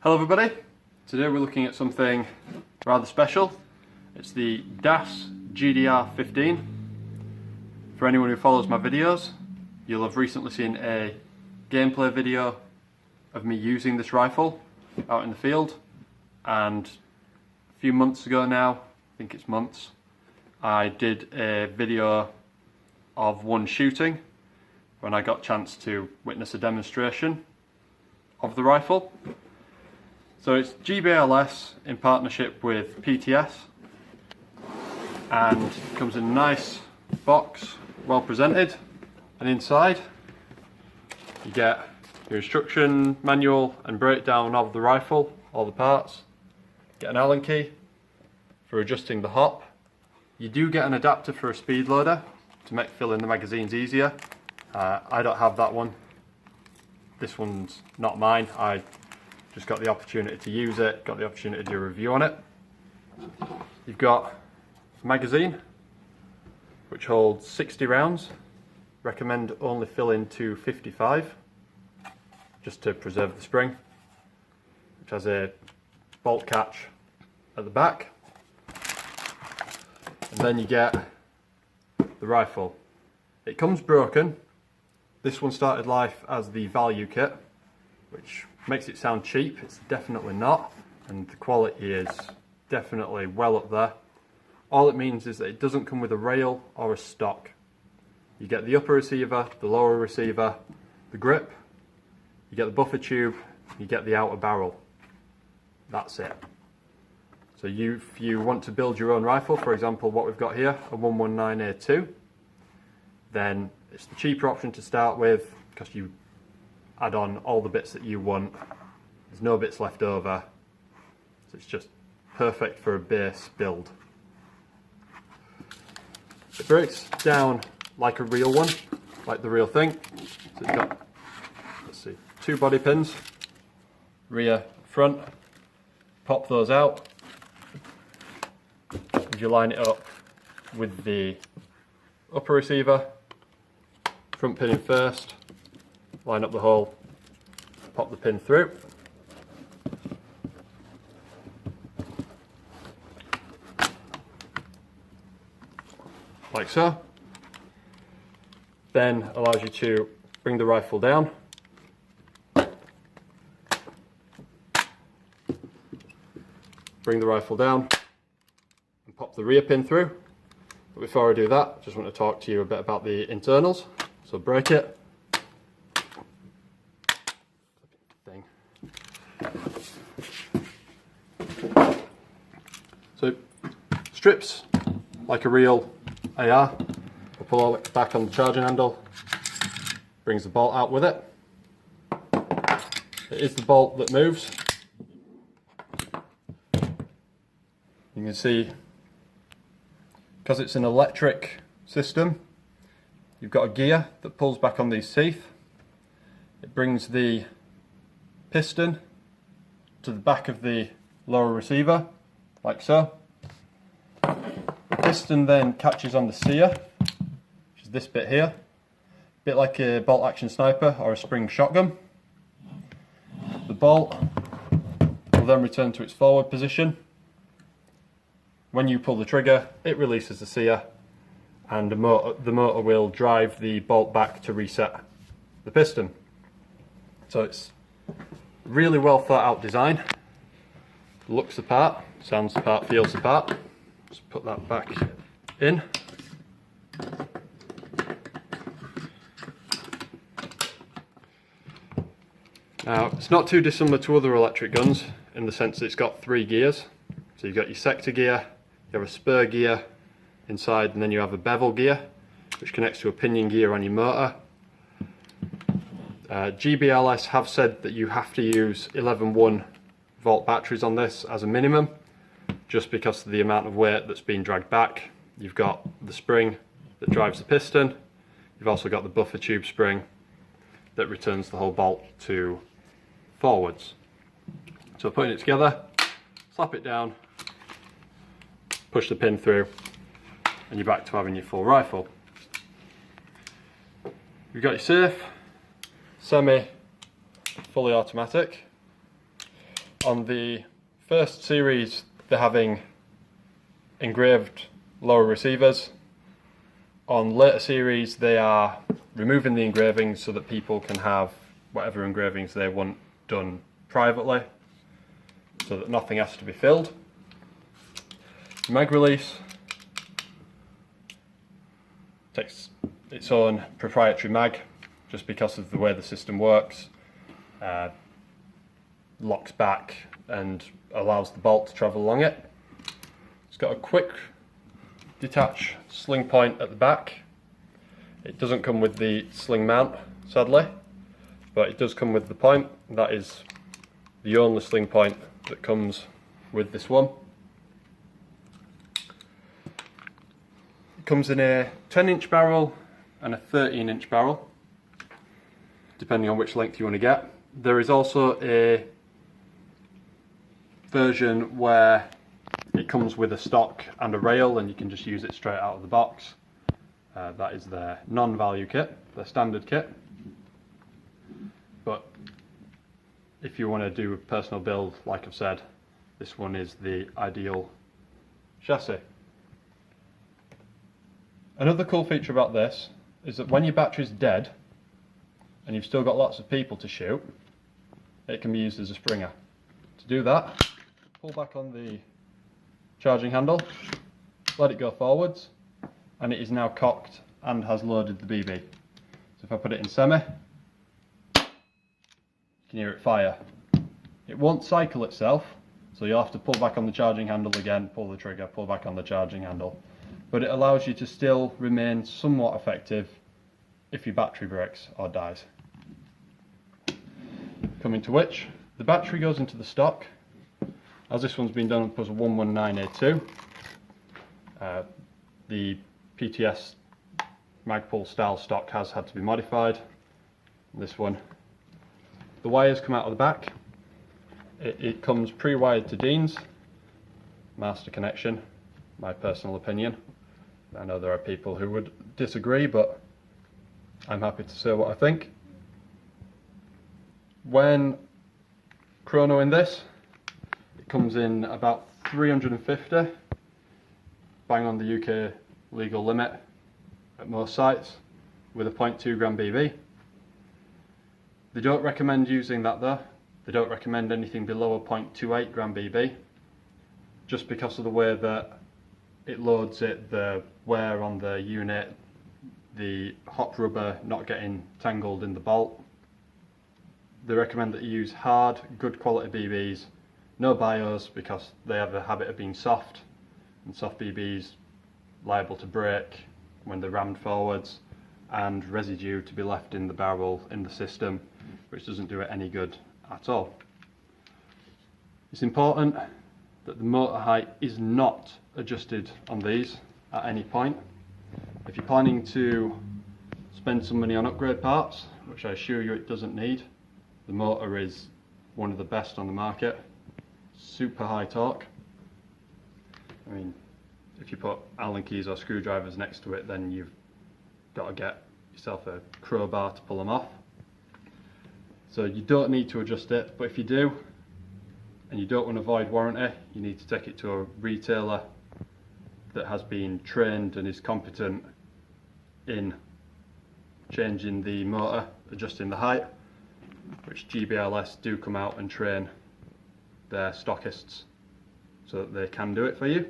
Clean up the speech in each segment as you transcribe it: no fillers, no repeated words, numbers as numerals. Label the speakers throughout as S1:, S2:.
S1: Hello everybody, today we're looking at something rather special. It's the GBLS GDR15. For anyone who follows my videos, you'll have recently seen a gameplay video of me using this rifle out in the field, and a few months ago now, I think it's months, I did a video of one shooting when I got a chance to witness a demonstration of the rifle. So it's GBLS in partnership with PTS, and it comes in a nice box, well presented, and inside you get your instruction manual and breakdown of the rifle, all the parts. Get an Allen key for adjusting the hop. You do get an adapter for a speed loader to make filling the magazines easier. I don't have that one. This one's not mine. I just got the opportunity to use it, got the opportunity to do a review on it. You've got a magazine which holds 60 rounds. Recommend only filling to 55 just to preserve the spring, which has a bolt catch at the back. And then you get the rifle. It comes broken. This one started life as the value kit, which makes it sound cheap. It's definitely not, and the quality is definitely well up there. All it means is that it doesn't come with a rail or a stock. You get the upper receiver, the lower receiver, the grip, you get the buffer tube, you get the outer barrel. That's it. So if you want to build your own rifle, for example what we've got here, a L119A2, then it's the cheaper option to start with because you add on all the bits that you want. There's no bits left over, so it's just perfect for a base build. It breaks down like a real one, like the real thing. So it's got, let's see, 2 body pins, rear, front. Pop those out, and you line it up with the upper receiver, front pin in first, line up the hole, pop the pin through. Like so. Then allows you to bring the rifle down. Bring the rifle down and pop the rear pin through. But before I do that, I just want to talk to you a bit about the internals. So break it. So strips like a real AR. We'll pull it back on the charging handle. Brings the bolt out with it. It is the bolt that moves. You can see, because it's an electric system, you've got a gear that pulls back on these teeth. It brings the piston to the back of the lower receiver, like so. The piston then catches on the sear, which is this bit here, a bit like a bolt action sniper or a spring shotgun. The bolt will then return to its forward position. When you pull the trigger, it releases the sear, and the motor will drive the bolt back to reset the piston. So it's really well thought out design. Looks the part, sounds the part, feels the part. Just put that back in. Now, it's not too dissimilar to other electric guns in the sense that it's got 3 gears. So you've got your sector gear, you have a spur gear inside, and then you have a bevel gear which connects to a pinion gear on your motor. GBLS have said that you have to use 11 volt batteries on this as a minimum, just because of the amount of weight that's being dragged back. You've got the spring that drives the piston, you've also got the buffer tube spring that returns the whole bolt to forwards. So putting it together, slap it down, push the pin through, and you're back to having your full rifle. You've got your safe, semi, fully automatic. On the first series, they're having engraved lower receivers. On later series, they are removing the engravings so that people can have whatever engravings they want done privately, so that nothing has to be filled. Mag release takes its own proprietary mag, just because of the way the system works. Locks back and allows the bolt to travel along it. It's got a quick detach sling point at the back. It doesn't come with the sling mount, sadly, but it does come with the point. That is the only sling point that comes with this one. It comes in a 10-inch barrel and a 13-inch barrel, depending on which length you want to get. There is also a version where it comes with a stock and a rail, and you can just use it straight out of the box. That is their non-value kit, their standard kit. But if you want to do a personal build, like I've said, this one is the ideal chassis. Another cool feature about this is that when your battery's dead and you've still got lots of people to shoot, it can be used as a springer. To do that, pull back on the charging handle, let it go forwards, and it is now cocked and has loaded the BB. So if I put it in semi, you can hear it fire. It won't cycle itself, so you'll have to pull back on the charging handle again, pull the trigger, pull back on the charging handle. But it allows you to still remain somewhat effective if your battery breaks or dies. Coming to which, the battery goes into the stock. As this one's been done with L119A2, the PTS Magpul style stock has had to be modified. This one, the wires come out of the back. It comes pre-wired to Dean's master connection, my personal opinion. I know there are people who would disagree, but I'm happy to say what I think. When chronoing this, it comes in about 350, bang on the UK legal limit at most sites, with a 0.2 gram BB. They don't recommend using that though. They don't recommend anything below a 0.28 gram BB, just because of the way that it loads it, the wear on the unit, the hot rubber not getting tangled in the bolt. They recommend that you use hard, good quality BBs, no bios, because they have a habit of being soft, and soft BBs liable to break when they're rammed forwards, and residue to be left in the barrel in the system, which doesn't do it any good at all. It's important that the motor height is not adjusted on these at any point. If you're planning to spend some money on upgrade parts, which I assure you it doesn't need, the motor is one of the best on the market. Super high torque. I mean, if you put Allen keys or screwdrivers next to it, then you've got to get yourself a crowbar to pull them off. So you don't need to adjust it, but if you do, and you don't want to void warranty, you need to take it to a retailer that has been trained and is competent in changing the motor, adjusting the height, which GBLS do come out and train their stockists so that they can do it for you.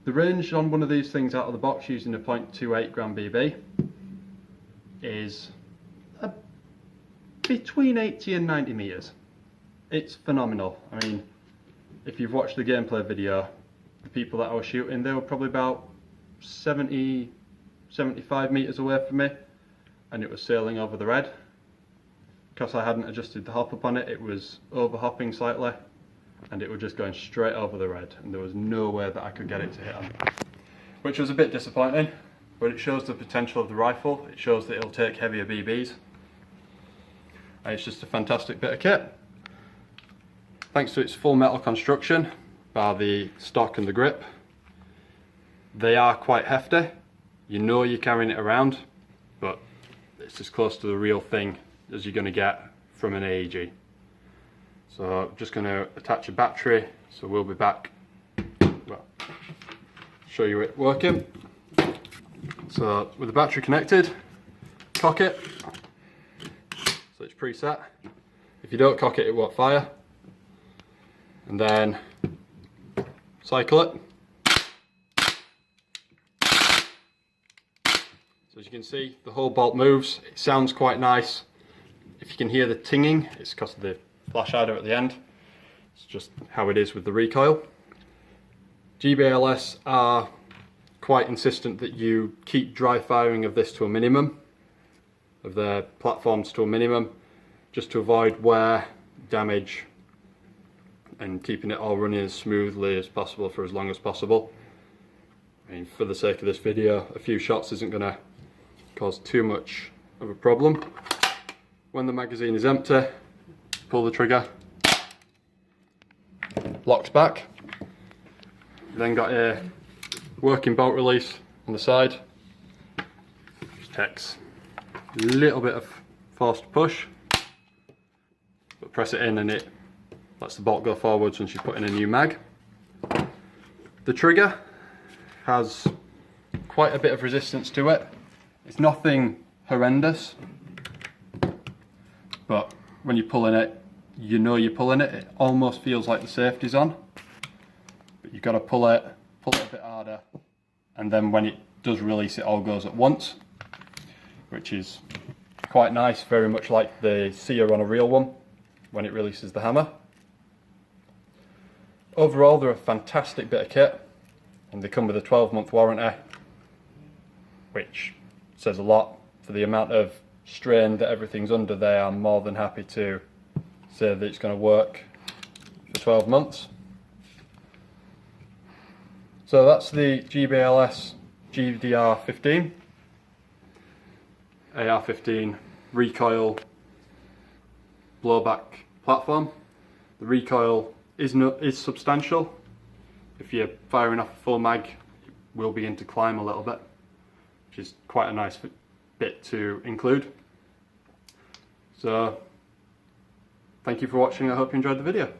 S1: The range on one of these things out of the box using a 0.28 gram BB is between 80 and 90 meters. It's phenomenal. I mean, if you've watched the gameplay video, the people that I was shooting, they were probably about 70, 75 meters away from me, and it was sailing over the red. Because I hadn't adjusted the hop up on it, it was over hopping slightly, and it was just going straight over the red, and there was no way that I could get it to hit on, which was a bit disappointing. But it shows the potential of the rifle. It shows that it'll take heavier BBs, and it's just a fantastic bit of kit. Thanks to its full metal construction, bar the stock and the grip, they are quite hefty. You know you're carrying it around, but it's as close to the real thing as you're going to get from an AEG. So I'm just going to attach a battery, so we'll be back, well, show you it working. So with the battery connected, cock it, so it's preset. If you don't cock it, it won't fire. And then cycle it. So as you can see, the whole bolt moves. It sounds quite nice. If you can hear the tinging, it's because of the flash hider at the end. It's just how it is with the recoil. GBLS are quite insistent that you keep dry firing of this to a minimum, of their platforms to a minimum, just to avoid wear, damage, and keeping it all running as smoothly as possible for as long as possible. I mean, for the sake of this video, a few shots isn't going to cause too much of a problem. When the magazine is empty, pull the trigger, locks back. Then got a working bolt release on the side. Just takes a little bit of forced push, but press it in and it lets the bolt go forwards once you put in a new mag. The trigger has quite a bit of resistance to it. It's nothing horrendous, but when you're pulling it, you know you're pulling it. It almost feels like the safety's on, but you've got to pull it a bit harder, and then when it does release, it all goes at once, which is quite nice, very much like the sear on a real one when it releases the hammer. Overall, they're a fantastic bit of kit, and they come with a 12-month warranty, which says a lot for the amount of strain that everything's under. They are more than happy to say that it's going to work for 12 months. So that's the GBLS GDR15, AR-15 recoil blowback platform. The recoil is substantial. If you're firing off a full mag, it will begin to climb a little bit, which is quite a nice bit to include. So thank you for watching. I hope you enjoyed the video.